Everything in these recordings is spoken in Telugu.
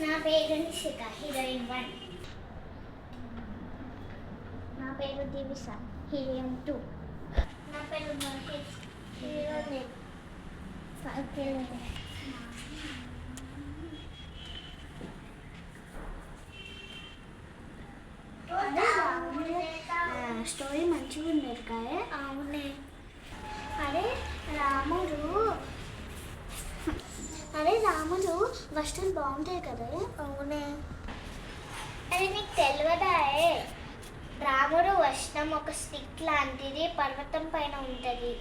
నా పేరు నిషిక, హీరోయిన్ 1. నా పేరు దివిష, హీరోయిన్ 2. నా పేరు మహేష్, హీరోయిన్ 5. స్టోరీ మంచిగా ఉండేది కాయ. అవునే. అరే రాముడు వస్తువులు బాగుంటాయి కదా. అవునే. అది నీకు తెలియదా? రాముడు వస్త్రం ఒక స్టిక్ లాంటిది, పర్వతం పైన ఉంటుంది.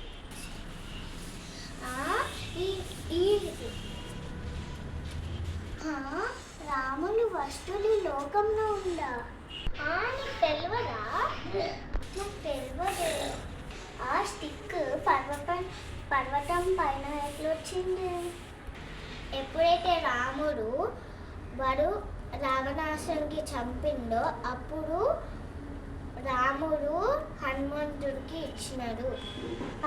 రాముడు వస్తువులు లోకంలో ఉందా? నీకు తెలియదా? నాకు తెలియదు. ఆ స్టిక్ పర్వతం పైన ఎట్లా వచ్చింది? ఎప్పుడైతే రాముడు రావణాసురుడికి చంపిండో అప్పుడు రాముడు హనుమంతుడికి ఇచ్చినాడు.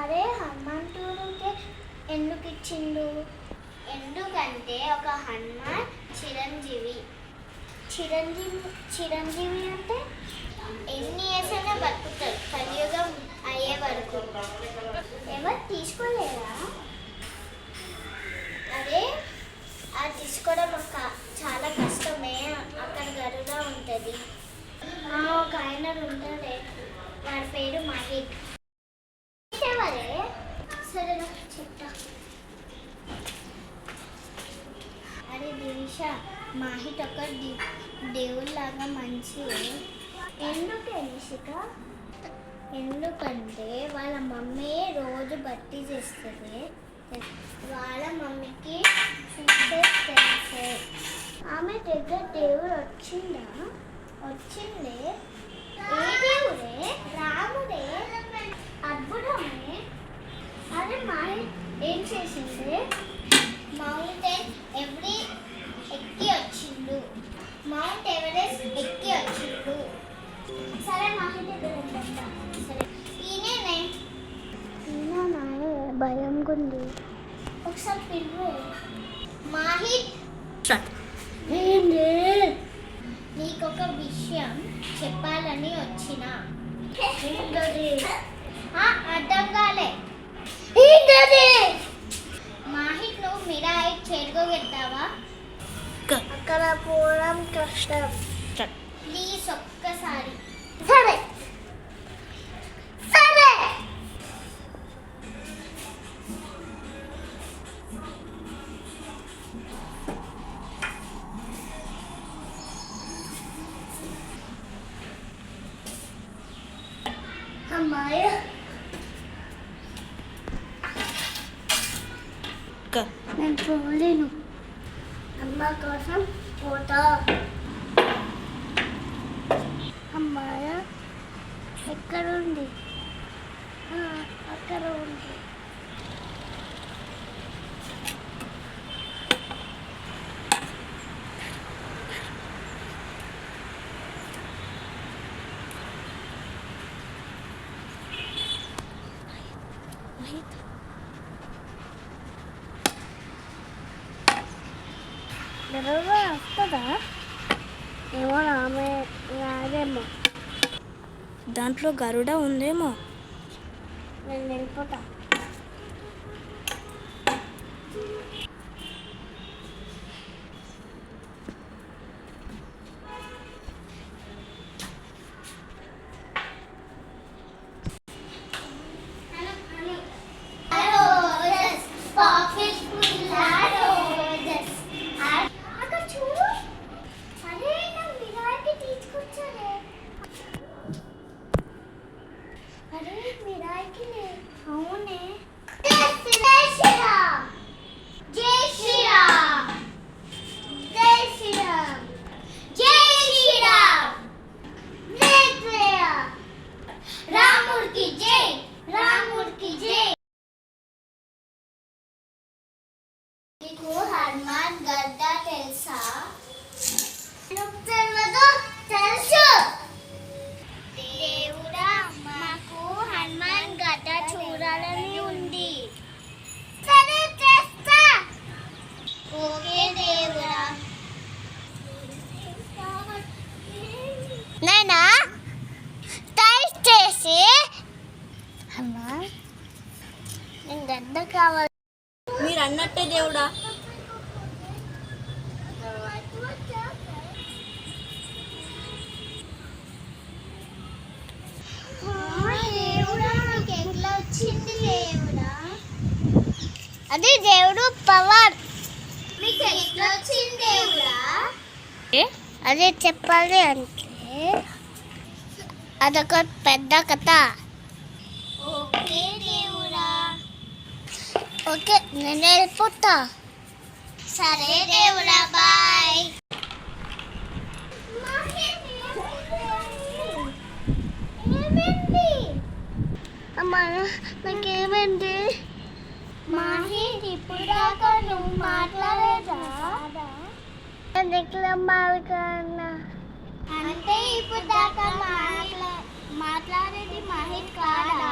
అరే హనుమంతుడికి ఎందుకు ఇచ్చిండు? ఎందుకంటే ఒక హనుమాన్ చిరంజీవి అంటే ఎన్ని వేసైనా బతుకుతాడు కలియుగం అయ్యే వరకు. ఎవరు తీసుకోలేరా? అదే అది తీసుకోవడం చాలా కష్టమే. అక్కడ గరుడా ఉంటుంది. ఒక ఆయన ఉంటాడే, వాడి పేరు మహిత్. ఎవరే? సరే చెప్తా. అరే దివిష, మాహిత్ ఒక దేవుళ్ళలాగా మంచి. ఎందుకే నిషిక? ఎందుకంటే వాళ్ళ మమ్మీ రోజు బట్టి చేస్తుంది. వాళ్ళ మమ్మీకి తెలుసు. ఆమె దగ్గర దేవుడు వచ్చిందే. ఏ దేవుడే? రాముడే. అద్భుతమే. అదే మాహిత్ ఏం చేసింది? మౌంటైన్ మౌంట్ ఎవరెస్ట్ ఎక్కి వచ్చిండు. సరే మాహిత్ దగ్గర. సరే ఈయనే భయం గుంది. ఒకసారి పిలువు. మాహిత్, నీకొక విషయం చెప్పాలని వచ్చిన. అర్థం కాలే. మాహిత్, నువ్వు మిరాయి చేరుకోగెడతావా? అక్కడ పోవడం కష్టం. ప్లీజ్ ఒక్కసారి. సరే సరే. అమ్మాయి నేను పోలేను. అమ్మ కోసం పోతా. అమ్మాయ ఎక్కడ ఉంది? అక్కడ ఉంది. వస్తుందా ఏమో? ఆమె రాదేమో. దాంట్లో గరుడ ఉందేమో. నేను వెళ్ళిపోతా. అవునే. జై శ్రీరామ్, జై శ్రీరామ్, జై శ్రీరామ్, జై శ్రీరామ్, జై శ్రీరామ్. రాముడికి జై, రాముడికి జై. నీకు హనుమాన్ గద్ద తెలుసా? తెలుసు. దేవుడా, మాకు హనుమాన్ గద్ద చూడాలని ఉంది. సరే చేస్తా. ఓకే దేవుడా. కావాలి. మీరు అన్నట్టే దేవుడా. దేవుడా నాకు ఎట్లా వచ్చింది దేవుడా? అది దేవుడు పవర్. మీకు ఎట్లా వచ్చింది దేవుడా? అదే చెప్పాలి అంటే అదొక పెద్ద కథ. ఓకే దేవుడా. ఓకే నేను వెళ్ళిపోతా. సరే దేవుడా, బాయ్. ఏమైంది అమ్మా? నాకేమైంది? మాహి ఇప్పుడు దాకా నువ్వు మాట్లాడేదా? అంటే ఇప్పుడు దాకా మాట్లాడేది మహిత్ కాదా?